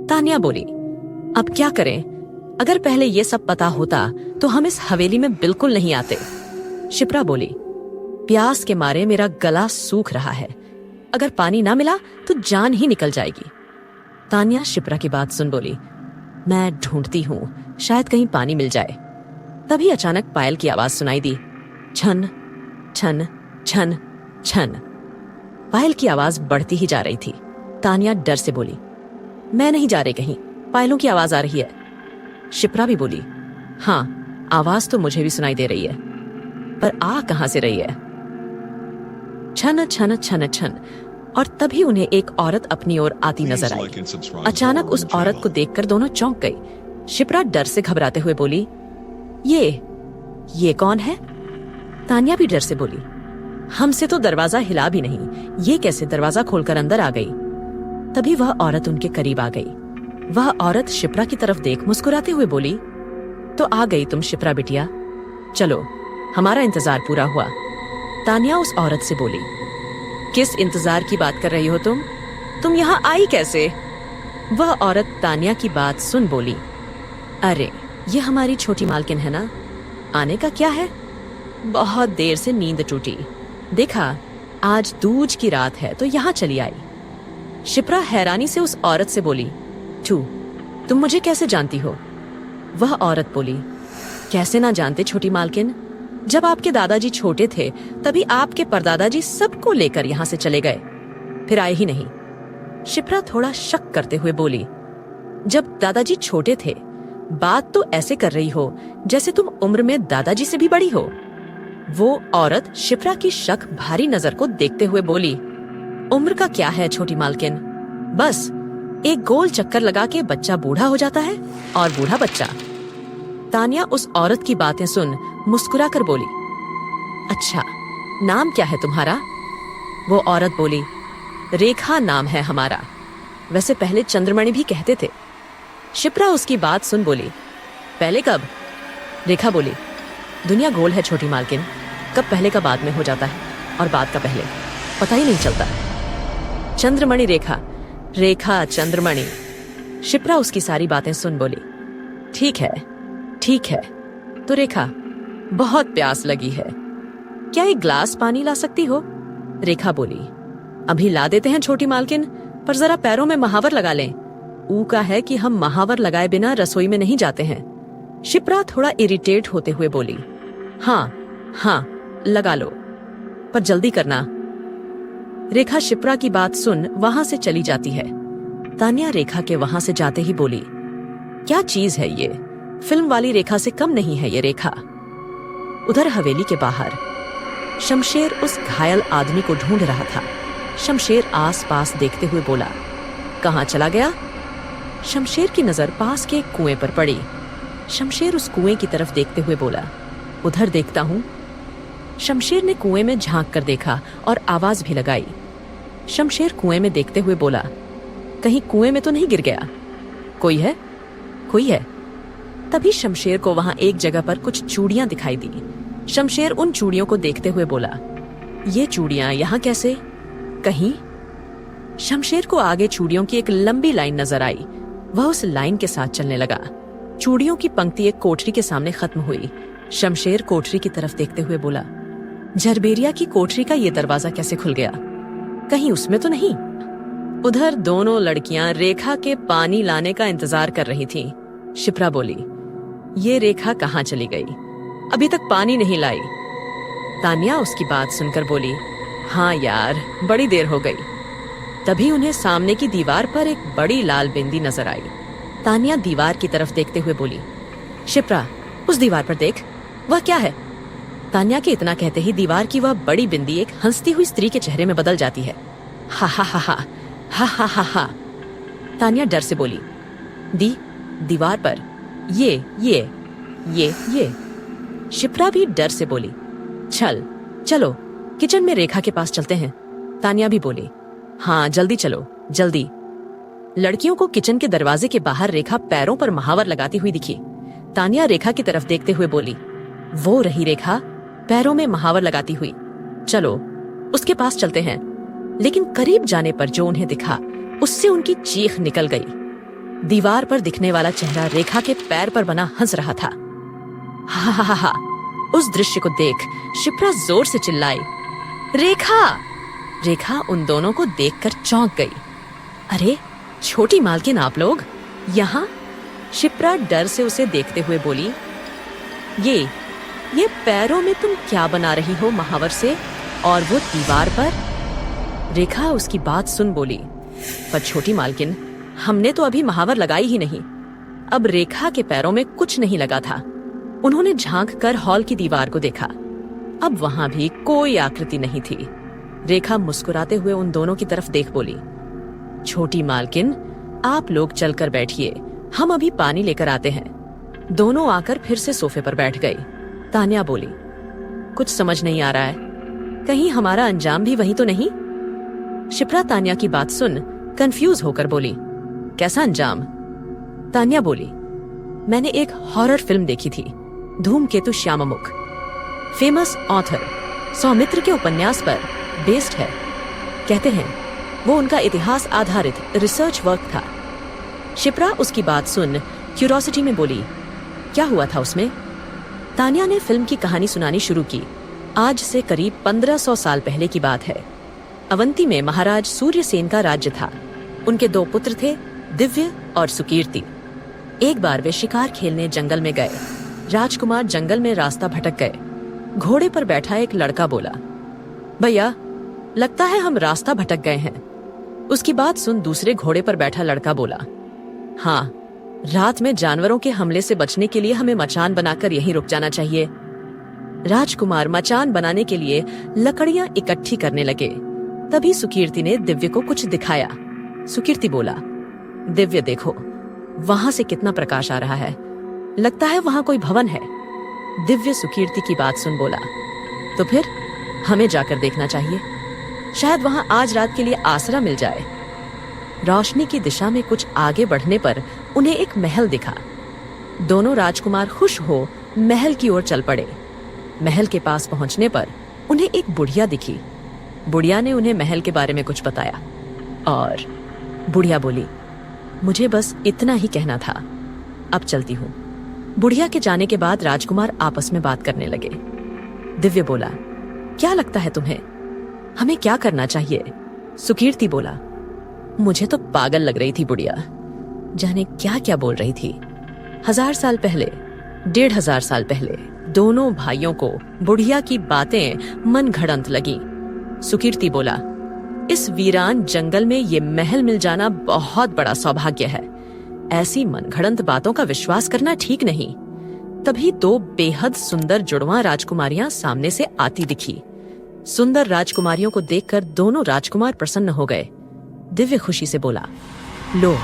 तानिया बोली, अब क्या करें? अगर पहले ये सब पता होता तो हम इस हवेली में बिल्कुल नहीं आते। शिप्रा बोली, प्यास के मारे मेरा गला सूख रहा है, अगर पानी ना मिला तो जान ही निकल जाएगी। तानिया शिप्रा की बात सुन बोली, मैं ढूंढती हूं, शायद कहीं पानी मिल जाए। तभी अचानक पायल की आवाज सुनाई दी, छन छन छन छन। पायल की आवाज बढ़ती ही जा रही थी। तानिया डर से बोली, मैं नहीं जा रही कहीं, पायलों की आवाज आ रही है। शिप्रा भी बोली, हाँ आवाज तो मुझे भी सुनाई दे रही है, पर आ कहां से रही है? छन छन छन छन। और तभी उन्हें एक औरत अपनी ओर आती नजर आई। अचानक उस औरत को देखकर दोनों चौंक गई। शिप्रा डर से घबराते हुए बोली, ये कौन है? तानिया भी डर से बोली, हमसे तो दरवाजा हिला भी नहीं, ये कैसे दरवाजा खोलकर अंदर आ गई? तभी वह औरत उनके करीब आ गई। वह औरत शिप्रा की तरफ देख मुस्कुराते हुए बोली, तो आ गई तुम शिप्रा बिटिया, चलो हमारा इंतजार पूरा हुआ। तानिया उस औरत से बोली, किस इंतजार की बात कर रही हो तुम यहाँ आई कैसे? वह औरत तानिया की बात सुन बोली, अरे ये हमारी छोटी मालकिन है ना, आने का क्या है, बहुत देर से नींद टूटी, देखा आज दूज की रात है तो यहाँ चली आई। शिप्रा हैरानी से उस औरत से बोली, तुम मुझे कैसे जानती हो? वह औरत बोली, कैसे ना जानते छोटी मालकिन, जब आपके दादाजी छोटे थे तभी आपके परदादाजी सबको लेकर यहाँ से चले गए, फिर आए ही नहीं। शिप्रा थोड़ा शक करते हुए बोली, जब दादाजी छोटे थे, बात तो ऐसे कर रही हो जैसे तुम उम्र में दादाजी से भी बड़ी हो। वो औरत शिप्रा की शक भारी नजर को देखते हुए बोली, उम्र का क्या है छोटी मालकिन, बस एक गोल चक्कर लगा के बच्चा बूढ़ा हो जाता है और बूढ़ा बच्चा। तानिया उस औरत की बातें सुन मुस्कुरा कर बोली, अच्छा नाम क्या है तुम्हारा? वो औरत बोली, रेखा नाम है हमारा, वैसे पहले चंद्रमणि भी कहते थे। शिप्रा उसकी बात सुन बोली, पहले कब? रेखा बोली, दुनिया गोल है छोटी मालकिन, कब पहले का बाद में हो जाता है और बाद का पहले, पता ही नहीं चलता। चंद्रमणि रेखा, रेखा चंद्रमणि। शिप्रा उसकी सारी बातें सुन बोली, ठीक है, तो रेखा बहुत प्यास लगी है, क्या एक ग्लास पानी ला सकती हो? रेखा बोली, अभी ला देते हैं छोटी मालकिन, पर जरा पैरों में महावर लगा लें, ऊ का है कि हम महावर लगाए बिना रसोई में नहीं जाते हैं। शिप्रा थोड़ा इरिटेट होते हुए बोली, हाँ लगा लो, पर जल्दी करना। रेखा शिप्रा की बात सुन वहां से चली जाती है। तानिया रेखा के वहां से जाते ही बोली, क्या चीज है ये, फिल्म वाली रेखा से कम नहीं है ये रेखा। उधर हवेली के बाहर शमशेर उस घायल आदमी को ढूंढ रहा था। शमशेर आस पास देखते हुए बोला, कहाँ चला गया? शमशेर की नजर पास के एक कुएं पर पड़ी। शमशेर उस कुएं की तरफ देखते हुए बोला, उधर देखता हूं। शमशेर ने कुएं में झांक कर देखा और आवाज भी लगाई। शमशेर कुएं में देखते हुए बोला, कहीं कुएं में तो नहीं गिर गया? कोई है? तभी शमशेर को वहां एक जगह पर कुछ चूड़ियां दिखाई दी। शमशेर उन चूड़ियों को देखते हुए बोला, ये चूड़ियां यहाँ कैसे? कहीं? शमशेर को आगे चूड़ियों की एक लंबी लाइन नजर आई। वह उस लाइन के साथ चलने लगा। चूड़ियों की पंक्ति एक कोठरी के सामने खत्म हुई। शमशेर कोठरी की तरफ देखते हुए बोला, झरबेरिया की कोठरी का ये दरवाजा कैसे खुल गया? कहीं उसमें तो नहीं? उधर दोनों लड़कियां रेखा के पानी लाने का इंतजार कर रही थीं। शिप्रा बोली, ये रेखा कहाँ चली गई, अभी तक पानी नहीं लाई। तानिया उसकी बात सुनकर बोली, हाँ यार, बड़ी देर हो गई। तभी उन्हें सामने की दीवार पर एक बड़ी लाल बिंदी नजर आई। तानिया दीवार की तरफ देखते हुए बोली, शिप्रा उस दीवार पर देख, वह क्या है? तानिया के इतना कहते ही दीवार की वह बड़ी बिंदी एक हंसती हुई स्त्री के चेहरे में बदल जाती है। हा हा हा हा हा हा हा हा। तानिया डर से बोली, दीवार पर ये। शिप्रा भी डर से बोली, चलो किचन में रेखा के पास चलते हैं। तानिया भी बोली, हाँ जल्दी चलो, जल्दी। लड़कियों को किचन के दरवाजे के बाहर रेखा पैरों पर महावर लगाती हुई दिखी। तानिया रेखा की तरफ देखते हुए बोली, वो रही रेखा, पैरों में महावर लगाती हुई, चलो उसके पास चलते हैं। लेकिन करीब जाने पर जो उन्हें दिखा उससे उनकी चीख निकल गई। दीवार पर दिखने वाला चेहरा रेखा के पैर पर बना हंस रहा था। हा हा हा हा। उस दृश्य को देख शिप्रा जोर से चिल्लाई, रेखा! रेखा उन दोनों को देखकर चौंक गई। अरे छोटी मालकिन, आप लोग यहाँ? शिप्रा डर से उसे देखते हुए बोली, ये पैरों में तुम क्या बना रही हो महावर से, और वो दीवार पर? रेखा उसकी बात सुन बोली, पर छोटी मालकिन, हमने तो अभी महावर लगाई ही नहीं। अब रेखा के पैरों में कुछ नहीं लगा था। उन्होंने झांक कर हॉल की दीवार को देखा। अब वहां भी कोई आकृति नहीं थी। रेखा मुस्कुराते हुए उन दोनों की तरफ देख बोली, छोटी मालकिन, आप लोग चलकर बैठिए, हम अभी पानी लेकर आते हैं। दोनों आकर फिर से सोफे पर बैठ गई। तान्या बोली, कुछ समझ नहीं आ रहा है, कहीं हमारा अंजाम भी वही तो नहीं? शिप्रा तान्या की बात सुन कंफ्यूज होकर बोली, कैसा अंजाम? तान्या बोली, मैंने एक हॉरर फिल्म देखी थी, धूमकेतु श्याममुख। फेमस ऑथर सौमित्र के उपन्यास पर बेस्ड है। कहते हैं वो उनका इतिहास आधारित रिसर्च वर्क था। शिप्रा उसकी बात सुन क्यूरोसिटी में बोली, क्या हुआ था उसमें? तान्या ने फिल्म की कहानी सुनानी शुरू की। आज से करीब 1500 साल पहले की बात है। अवंती में महाराज सूर्यसेन का राज्य था। उनके 2 पुत्र थे, दिव्य और सुकीर्ति। एक बार वे शिकार खेलने जंगल में गए। राजकुमार जंगल में रास्ता भटक गए। घोड़े पर बैठा एक लड़का बोला, भैया, लगता है हम रास्ता भटक गए हैं। उसकी बात सुन दूसरे घोड़े पर बैठा लड़का बोला, हाँ, रात में जानवरों के हमले से बचने के लिए हमें मचान बनाकर यहीं रुक जाना चाहिए। राजकुमार मचान बनाने के लिए लकड़ियां इकट्ठी करने लगे। तभी सुकीर्ति ने दिव्य को कुछ दिखाया। सुकीर्ति बोला, दिव्य देखो, वहां से कितना प्रकाश आ रहा है, लगता है वहां कोई भवन है। दिव्य सुकीर्ति की बात सुन बोला, तो फिर हमें जाकर देखना चाहिए, शायद वहां आज रात के लिए आसरा मिल जाए। रोशनी की दिशा में कुछ आगे बढ़ने पर उन्हें एक महल दिखा। दोनों राजकुमार खुश हो महल की ओर चल पड़े। महल के पास पहुंचने पर उन्हें एक बुढ़िया दिखी। बुढ़िया ने उन्हें महल के बारे में कुछ बताया और बुढ़िया बोली, मुझे बस इतना ही कहना था, अब चलती हूँ। बुढ़िया के जाने के बाद राजकुमार आपस में बात करने लगे। दिव्य बोला, क्या लगता है तुम्हें, हमें क्या करना चाहिए? सुकीर्ति बोला, मुझे तो पागल लग रही थी बुढ़िया, जाने क्या क्या बोल रही थी। 1000 साल पहले, 1500 साल पहले दोनों भाइयों को बुढ़िया की बातें मन घड़ंत लगी। सुकीर्ति बोला, इस वीरान जंगल में ये महल मिल जाना बहुत बड़ा सौभाग्य है। ऐसी मनगढ़ंत बातों का विश्वास करना ठीक नहीं। तभी 2 बेहद सुंदर जुड़वां राजकुमारियां सामने से आती दिखी। सुंदर राजकुमारियों को देखकर दोनों राजकुमार प्रसन्न हो गए। दिव्य खुशी से बोला, लो,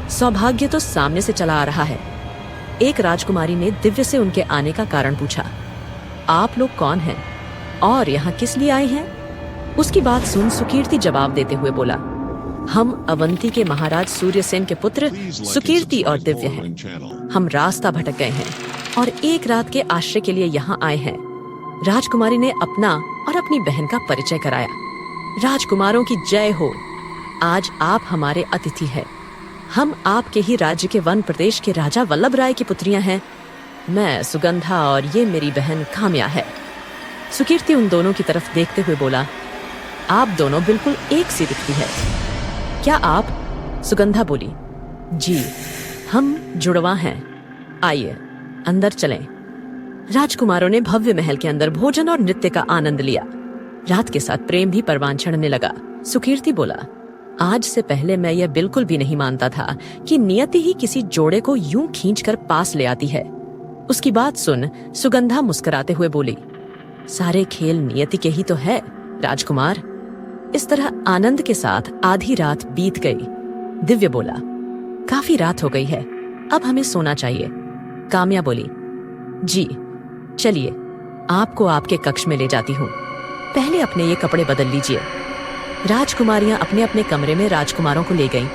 सौभाग्य तो सामने से चला आ रहा है। एक राजकुमारी ने दिव्य से उनके आने का कारण पूछा, आप लोग कौन हैं और यहाँ किस लिए आए हैं? उसकी बात सुन सुकीर्ति जवाब देते हुए बोला, हम अवंती के महाराज सूर्यसेन के पुत्र सुकीर्ति और दिव्य हैं। हम रास्ता भटक गए हैं और एक रात के आश्रय के लिए यहाँ आए हैं। राजकुमारी ने अपना और अपनी बहन का परिचय कराया। राजकुमारों की जय हो, आज आप हमारे अतिथि हैं। हम आपके ही राज्य के वन प्रदेश के राजा वल्लभ राय की पुत्रियां हैं। मैं सुगंधा और ये मेरी बहन काम्या है। सुकीर्ति उन दोनों की तरफ देखते हुए बोला, आप दोनों बिल्कुल एक सी दिखती है। क्या आप? सुगंधा बोली, जी, हम जुड़वा हैं। आइए अंदर चलें। राजकुमारों ने भव्य महल के अंदर भोजन और नृत्य का आनंद लिया। रात के साथ प्रेम भी परवान चढ़ने लगा। सुकीर्ति बोला, आज से पहले मैं यह बिल्कुल भी नहीं मानता था कि नियति ही किसी जोड़े को यूं खींचकर पास ले आती है। उसकी बात सुन सुगंधा मुस्कुराते हुए बोली, सारे खेल नियति के ही तो है राजकुमार। इस तरह आनंद के साथ आधी रात बीत गई। दिव्य बोला, काफी रात हो गई है, अब हमें सोना चाहिए। काम्या बोली, जी चलिए, आपको आपके कक्ष में ले जाती हूँ। पहले अपने ये कपड़े बदल लीजिए। राजकुमारियां अपने अपने कमरे में राजकुमारों को ले गईं।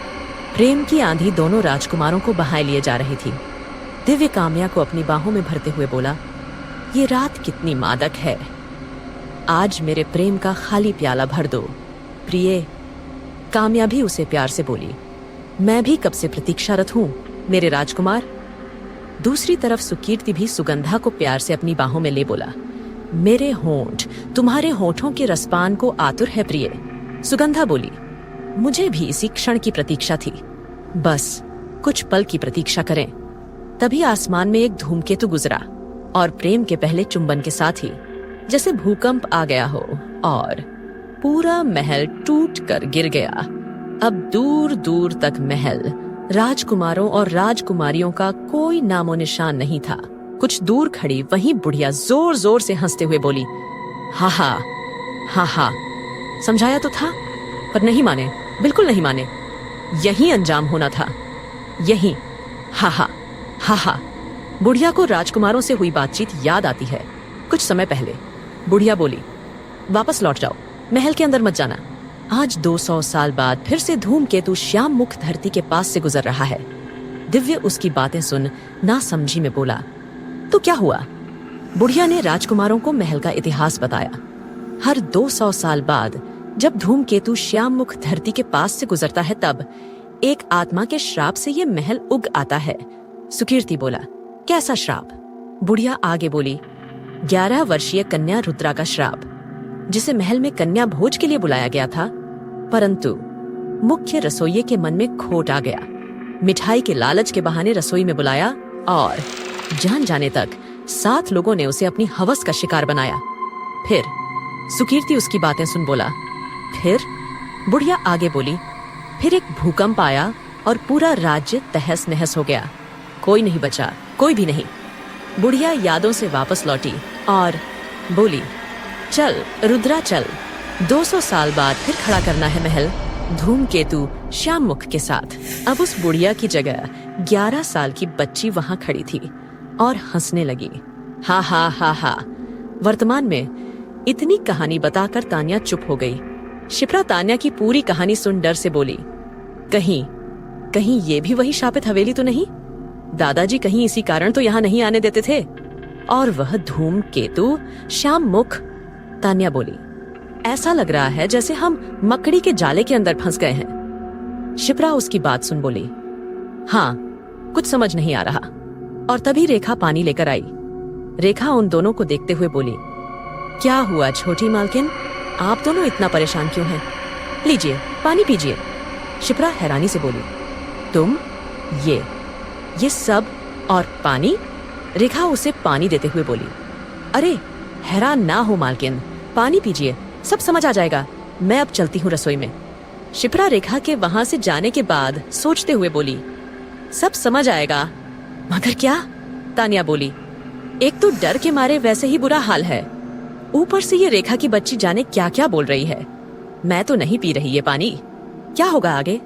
प्रेम की आंधी दोनों राजकुमारों को बहाए लिए जा रही थी। दिव्य काम्या को अपनी बाहों में भरते हुए बोला, ये रात कितनी मादक है, आज मेरे प्रेम का खाली प्याला भर दो प्रिय। काम्या भी उसे प्यार से बोली, मैं भी कब से प्रतीक्षारत हूँ मेरे राजकुमार। दूसरी तरफ सुकीर्ति भी सुगंधा को प्यार से अपनी बाहों में ले बोला, मेरे होंठ तुम्हारे होठों के रसपान को आतुर है प्रिय। सुगंधा बोली, मुझे भी इसी क्षण की प्रतीक्षा थी, बस कुछ पल की प्रतीक्षा करें। तभी आसमान में एक धूमकेतु गुजरा और प्रेम के पहले चुंबन के साथ ही जैसे भूकंप आ गया हो और पूरा महल टूट कर गिर गया। अब दूर दूर तक महल, राजकुमारों और राजकुमारियों का कोई नामो निशान नहीं था। कुछ दूर खड़ी वहीं बुढ़िया जोर जोर से हंसते हुए बोली, हा हा हा हा। समझाया तो था पर नहीं माने, बिल्कुल नहीं माने। यही अंजाम होना था, यही। हा हा हा हा। बुढ़िया को राजकुमारों से हुई बातचीत याद आती है। कुछ समय पहले बुढ़िया बोली, वापस लौट जाओ, महल के अंदर मत जाना। आज 200 साल बाद फिर से धूमकेतु श्याम मुख धरती के पास से गुजर रहा है। दिव्य उसकी बातें सुन ना समझी में बोला, तो क्या हुआ? बुढ़िया ने राजकुमारों को महल का इतिहास बताया। हर 200 साल बाद जब धूमकेतु श्याम मुख धरती के पास से गुजरता है तब एक आत्मा के श्राप से ये महल उग आता है। सुकीर्ति बोला, कैसा श्राप? बुढ़िया आगे बोली, 11 वर्षीय कन्या रुद्रा का श्राप, जिसे महल में कन्या भोज के लिए बुलाया गया था, परंतु मुख्य रसोइये के मन में खोट आ गया। मिठाई के लालच के बहाने रसोई में बुलाया और जान जाने तक 7 लोगों ने उसे अपनी हवस का शिकार बनाया। फिर सुकीर्ति उसकी बातें सुन बोला, फिर? बुढ़िया आगे बोली, फिर एक भूकंप आया और पूरा राज्य तहस नहस हो गया। कोई नहीं बचा, कोई भी नहीं। बुढ़िया यादों से वापस लौटी और बोली, चल रुद्रा चल, 200 साल बाद फिर खड़ा करना है महल धूमकेतु श्याम मुख के साथ। अब उस बुढ़िया की जगह 11 साल की बच्ची वहां खड़ी थी और हंसने लगी, हा हा हा हा। वर्तमान में इतनी कहानी बताकर तान्या चुप हो गई। शिप्रा तान्या की पूरी कहानी सुन डर से बोली, कहीं ये भी वही शापित हवेली तो नहीं? दादाजी कहीं इसी कारण तो यहाँ नहीं आने देते थे। और वह धूमकेतु श्याम मुख? तान्या बोली, ऐसा लग रहा है जैसे हम मकड़ी के जाले के अंदर फंस गए हैं। शिप्रा उसकी बात सुन बोली, हाँ कुछ समझ नहीं आ रहा। और तभी रेखा पानी लेकर आई। रेखा उन दोनों को देखते हुए बोली, क्या हुआ छोटी मालकिन, आप दोनों इतना परेशान क्यों हैं? लीजिए पानी पीजिए। शिप्रा हैरानी से बोली, तुम ये सब और पानी? रेखा उसे पानी देते हुए बोली, अरे हैरान ना हो मालकिन, पानी पीजिए, सब समझ आ जाएगा। मैं अब चलती हूँ रसोई में। शिप्रा रेखा के वहां से जाने के बाद सोचते हुए बोली, सब समझ आएगा मगर क्या? तान्या बोली, एक तो डर के मारे वैसे ही बुरा हाल है, ऊपर से ये रेखा की बच्ची जाने क्या क्या बोल रही है। मैं तो नहीं पी रही ये पानी, क्या होगा आगे?